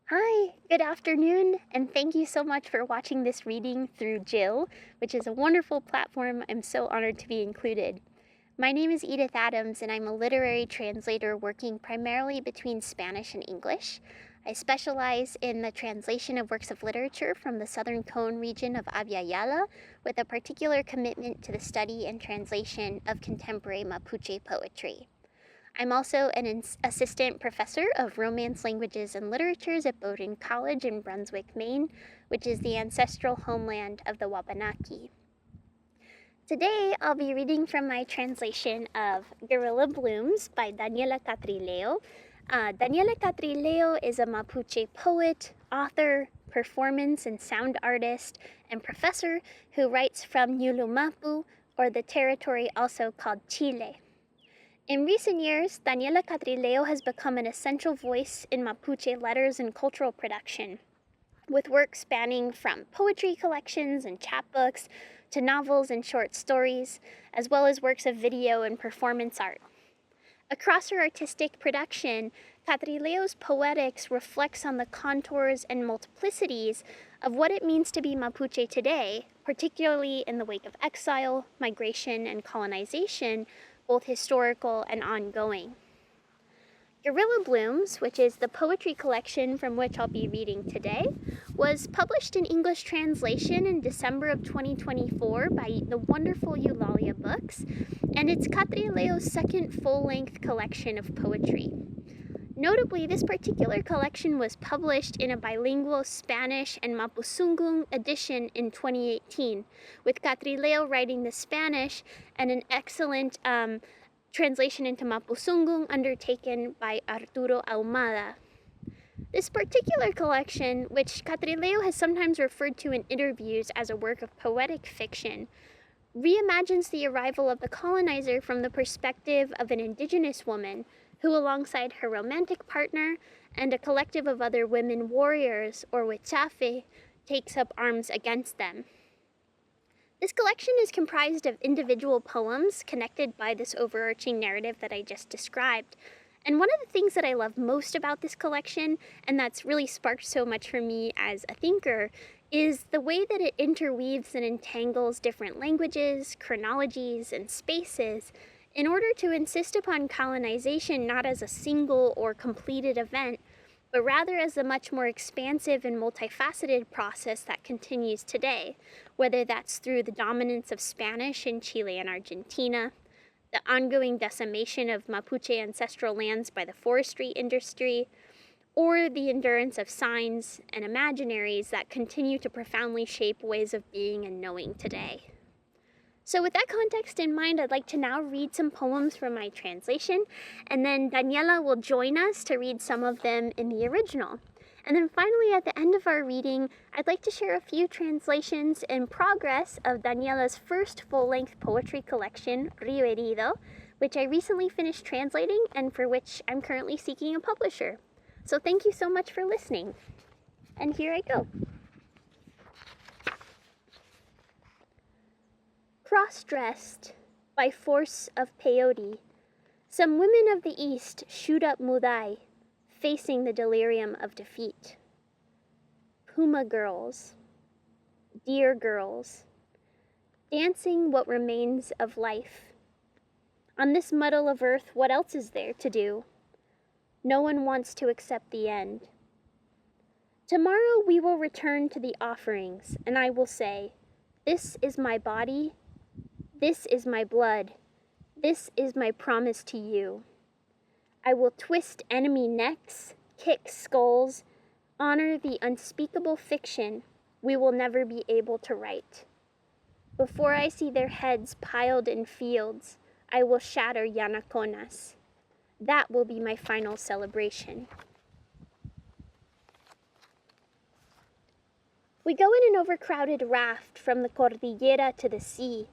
Hi, good afternoon, and thank you so much for watching this reading through Jill, which is a wonderful platform. I'm so honored to be included. My name is Edith Adams, and I'm a literary translator working primarily between Spanish and English. I specialize in the translation of works of literature from the Southern Cone region of Abya Yala, with a particular commitment to the study and translation of contemporary Mapuche poetry. I'm also an assistant professor of Romance languages and literatures at Bowdoin College in Brunswick, Maine, which is the ancestral homeland of the Wabanaki. Today, I'll be reading from my translation of Guerrilla Blooms by Daniela Catrileo. Daniela Catrileo is a Mapuche poet, author, performance and sound artist, and professor who writes from Ñuñumapu, or the territory also called Chile. In recent years, Daniela Catrileo has become an essential voice in Mapuche letters and cultural production, with work spanning from poetry collections and chapbooks to novels and short stories, as well as works of video and performance art. Across her artistic production, Catrileo's poetics reflects on the contours and multiplicities of what it means to be Mapuche today, particularly in the wake of exile, migration, and colonization, both historical and ongoing. Guerrilla Blooms, which is the poetry collection from which I'll be reading today, was published in English translation in December of 2024 by the wonderful Eulalia Books, and it's Catrileo's second full-length collection of poetry. Notably, this particular collection was published in a bilingual Spanish and Mapudungun edition in 2018, with Catrileo writing the Spanish and an excellent translation into Mapudungun undertaken by Arturo Ahumada. This particular collection, which Catrileo has sometimes referred to in interviews as a work of poetic fiction, reimagines the arrival of the colonizer from the perspective of an Indigenous woman who, alongside her romantic partner and a collective of other women warriors, or Huichafe, takes up arms against them. This collection is comprised of individual poems connected by this overarching narrative that I just described. And one of the things that I love most about this collection, and that's really sparked so much for me as a thinker, is the way that it interweaves and entangles different languages, chronologies, and spaces in order to insist upon colonization not as a single or completed event, but rather as a much more expansive and multifaceted process that continues today, whether that's through the dominance of Spanish in Chile and Argentina, the ongoing decimation of Mapuche ancestral lands by the forestry industry, or the endurance of signs and imaginaries that continue to profoundly shape ways of being and knowing today. So with that context in mind, I'd like to now read some poems from my translation, and then Daniela will join us to read some of them in the original. And then finally, at the end of our reading, I'd like to share a few translations in progress of Daniela's first full-length poetry collection, Herido, which I recently finished translating and for which I'm currently seeking a publisher. So thank you so much for listening. And here I go. Cross-dressed by force of peyote, some women of the East shoot up Mudai, facing the delirium of defeat. Puma girls, deer girls, dancing what remains of life. On this muddle of earth, what else is there to do? No one wants to accept the end. Tomorrow we will return to the offerings, and I will say, "This is my body. This is my blood. This is my promise to you." I will twist enemy necks, kick skulls, honor the unspeakable fiction we will never be able to write. Before I see their heads piled in fields, I will shatter Yanaconas. That will be my final celebration. We go in an overcrowded raft from the Cordillera to the sea,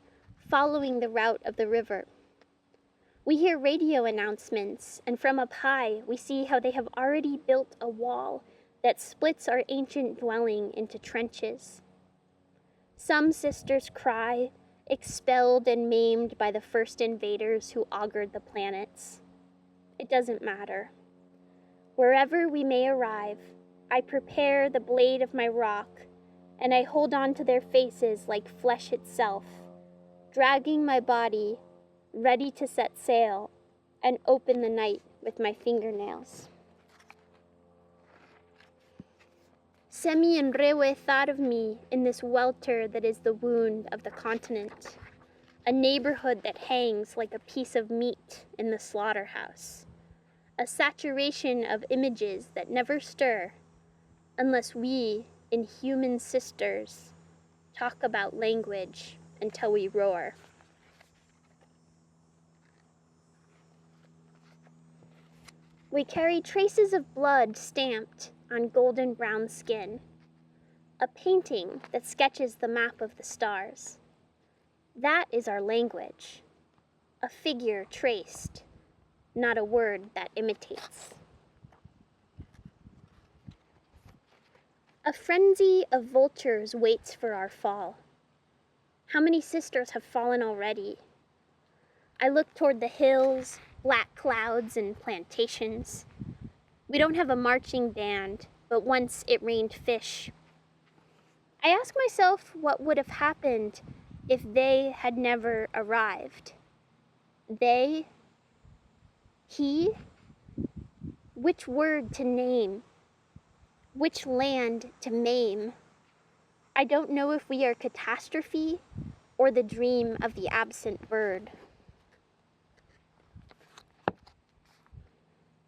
following the route of the river. We hear radio announcements, and from up high, we see how they have already built a wall that splits our ancient dwelling into trenches. Some sisters cry, expelled and maimed by the first invaders who augured the planets. It doesn't matter. Wherever we may arrive, I prepare the blade of my rock, and I hold on to their faces like flesh itself, dragging my body, ready to set sail and open the night with my fingernails. Semi and Rewe thought of me in this welter that is the wound of the continent, a neighborhood that hangs like a piece of meat in the slaughterhouse, a saturation of images that never stir unless we, inhuman sisters, talk about language until we roar. We carry traces of blood stamped on golden brown skin, a painting that sketches the map of the stars. That is our language, a figure traced, not a word that imitates. A frenzy of vultures waits for our fall. How many sisters have fallen already? I look toward the hills, black clouds and plantations. We don't have a marching band, but once it rained fish. I ask myself what would have happened if they had never arrived. They, he, which word to name, which land to maim. I don't know if we are catastrophe or the dream of the absent bird.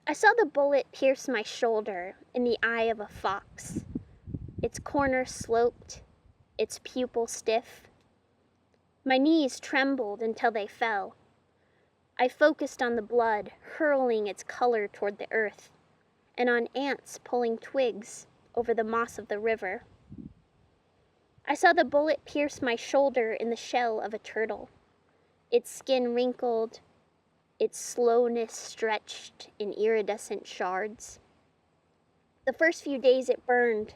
I saw the bullet pierce my shoulder in the eye of a fox, its corner sloped, its pupil stiff. My knees trembled until they fell. I focused on the blood hurling its color toward the earth, and on ants pulling twigs over the moss of the river. I saw the bullet pierce my shoulder in the shell of a turtle, its skin wrinkled, its slowness stretched in iridescent shards. The first few days it burned.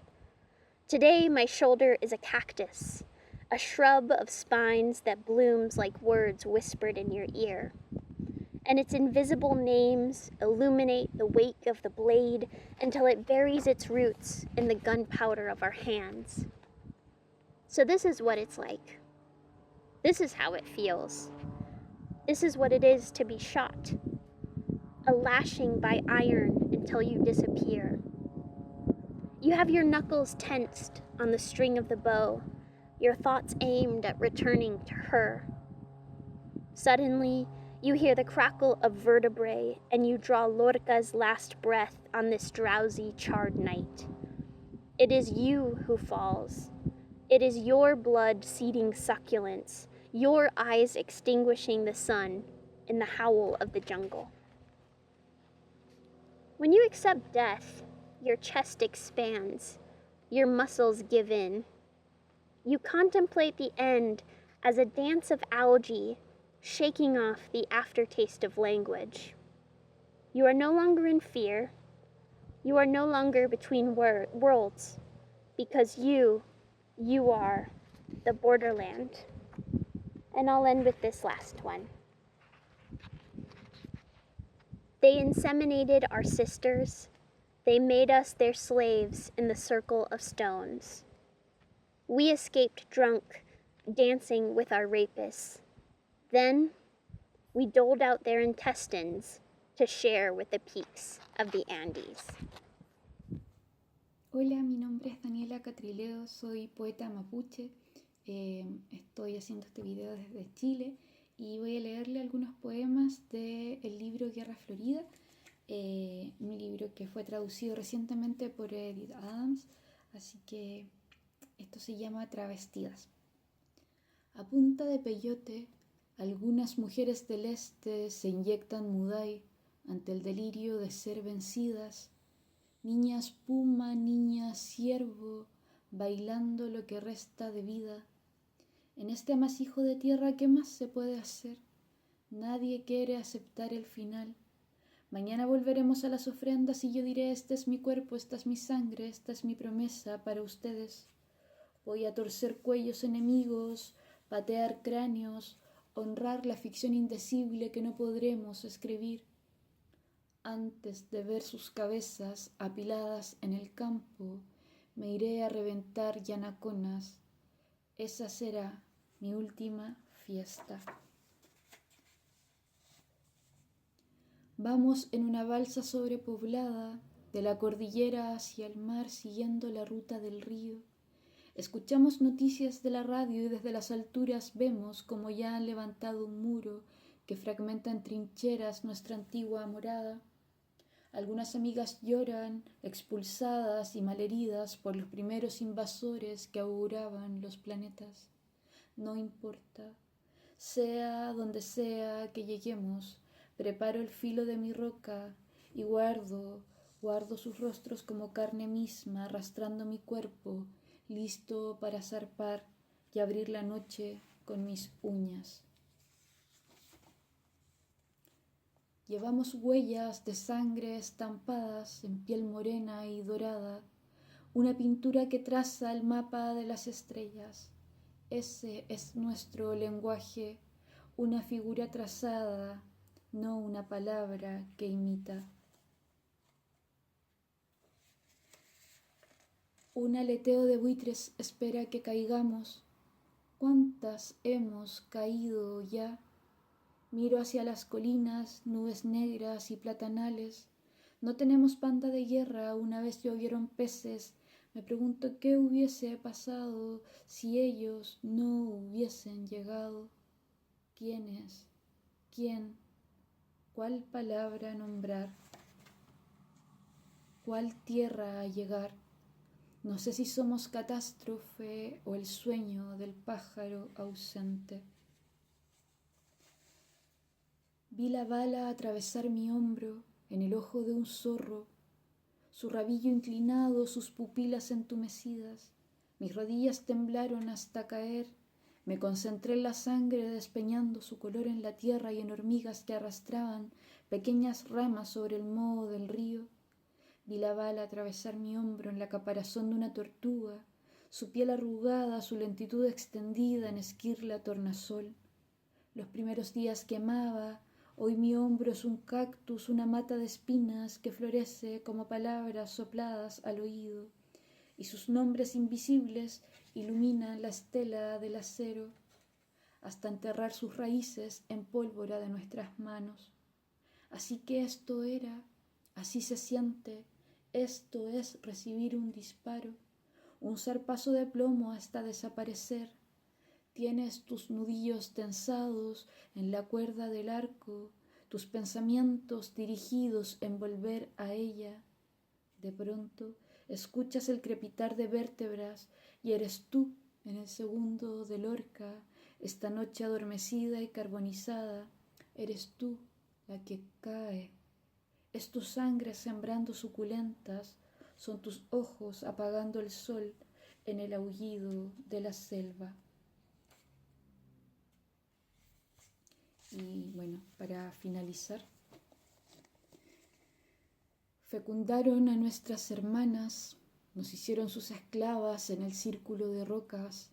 Today my shoulder is a cactus, a shrub of spines that blooms like words whispered in your ear. And its invisible names illuminate the wake of the blade until it buries its roots in the gunpowder of our hands. So this is what it's like. This is how it feels. This is what it is to be shot. A lashing by iron until you disappear. You have your knuckles tensed on the string of the bow, your thoughts aimed at returning to her. Suddenly, you hear the crackle of vertebrae and you draw Lorca's last breath on this drowsy, charred night. It is you who falls. It is your blood seeding succulence, your eyes extinguishing the sun in the howl of the jungle. When you accept death, your chest expands, your muscles give in. You contemplate the end as a dance of algae shaking off the aftertaste of language. You are no longer in fear. You are no longer between worlds, because you are the borderland. And I'll end with this last one. They inseminated our sisters. They made us their slaves in the circle of stones. We escaped drunk, dancing with our rapists. Then, we doled out their intestines to share with the peaks of the Andes. Hola, mi nombre es Daniela Catrileo, soy poeta mapuche. Estoy haciendo este video desde Chile y voy a leerle algunos poemas del libro Guerra Florida, un libro que fue traducido recientemente por Edith Adams, así que esto se llama Travestidas. A punta de peyote, algunas mujeres del este se inyectan mudai ante el delirio de ser vencidas. Niñas puma, niñas ciervo, bailando lo que resta de vida. En este amasijo de tierra, ¿qué más se puede hacer? Nadie quiere aceptar el final. Mañana volveremos a las ofrendas y yo diré, este es mi cuerpo, esta es mi sangre, esta es mi promesa para ustedes. Voy a torcer cuellos enemigos, patear cráneos, honrar la ficción indecible que no podremos escribir. Antes de ver sus cabezas apiladas en el campo, me iré a reventar yanaconas. Esa será mi última fiesta. Vamos en una balsa sobrepoblada, de la cordillera hacia el mar siguiendo la ruta del río. Escuchamos noticias de la radio y desde las alturas vemos como ya han levantado un muro que fragmenta en trincheras nuestra antigua morada. Algunas amigas lloran, expulsadas y malheridas por los primeros invasores que auguraban los planetas. No importa, sea donde sea que lleguemos, preparo el filo de mi roca y guardo sus rostros como carne misma, arrastrando mi cuerpo, listo para zarpar y abrir la noche con mis uñas. Llevamos huellas de sangre estampadas en piel morena y dorada, una pintura que traza el mapa de las estrellas. Ese es nuestro lenguaje, una figura trazada, no una palabra que imita. Un aleteo de buitres espera que caigamos. ¿Cuántas hemos caído ya? Miro hacia las colinas, nubes negras y platanales. No tenemos panda de guerra, una vez llovieron peces. Me pregunto qué hubiese pasado si ellos no hubiesen llegado. ¿Quiénes? ¿Quién? ¿Cuál palabra nombrar? ¿Cuál tierra llegar? No sé si somos catástrofe o el sueño del pájaro ausente. Vi la bala atravesar mi hombro en el ojo de un zorro, su rabillo inclinado, sus pupilas entumecidas. Mis rodillas temblaron hasta caer. Me concentré en la sangre despeñando su color en la tierra y en hormigas que arrastraban pequeñas ramas sobre el moho del río. Vi la bala atravesar mi hombro en la caparazón de una tortuga, su piel arrugada, su lentitud extendida en esquirla tornasol. Los primeros días quemaba, hoy mi hombro es un cactus, una mata de espinas que florece como palabras sopladas al oído, y sus nombres invisibles iluminan la estela del acero, hasta enterrar sus raíces en pólvora de nuestras manos. Así que esto era, así se siente, esto es recibir un disparo, un zarpazo de plomo hasta desaparecer. Tienes tus nudillos tensados en la cuerda del arco, tus pensamientos dirigidos en volver a ella. De pronto escuchas el crepitar de vértebras y eres tú en el segundo de Lorca, esta noche adormecida y carbonizada, eres tú la que cae. Es tu sangre sembrando suculentas, son tus ojos apagando el sol en el aullido de la selva. Y bueno, para finalizar, fecundaron a nuestras hermanas, nos hicieron sus esclavas en el círculo de rocas,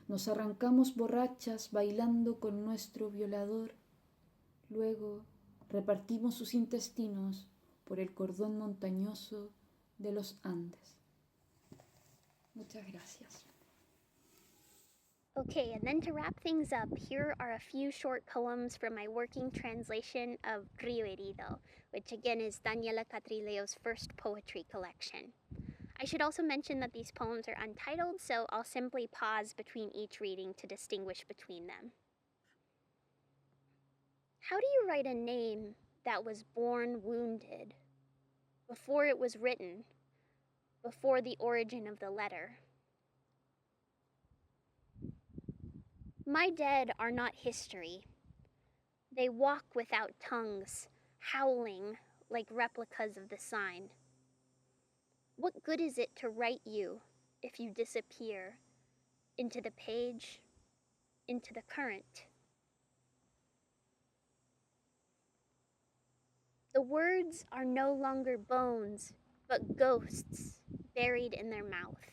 nos arrancamos borrachas bailando con nuestro violador, luego repartimos sus intestinos por el cordón montañoso de los Andes. Muchas gracias. Okay, and then to wrap things up, here are a few short poems from my working translation of Herido, which again is Daniela Catrileo's first poetry collection. I should also mention that these poems are untitled, so I'll simply pause between each reading to distinguish between them. How do you write a name that was born wounded, before it was written, before the origin of the letter? My dead are not history. They walk without tongues, howling like replicas of the sign. What good is it to write you if you disappear into the page, into the current? The words are no longer bones, but ghosts buried in their mouth,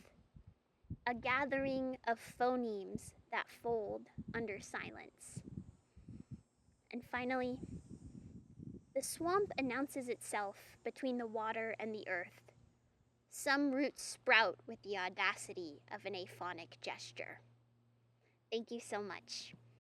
a gathering of phonemes that fold under silence. And finally, The swamp announces itself between the water and the earth. Some roots sprout with the audacity of an aphonic gesture. Thank you so much.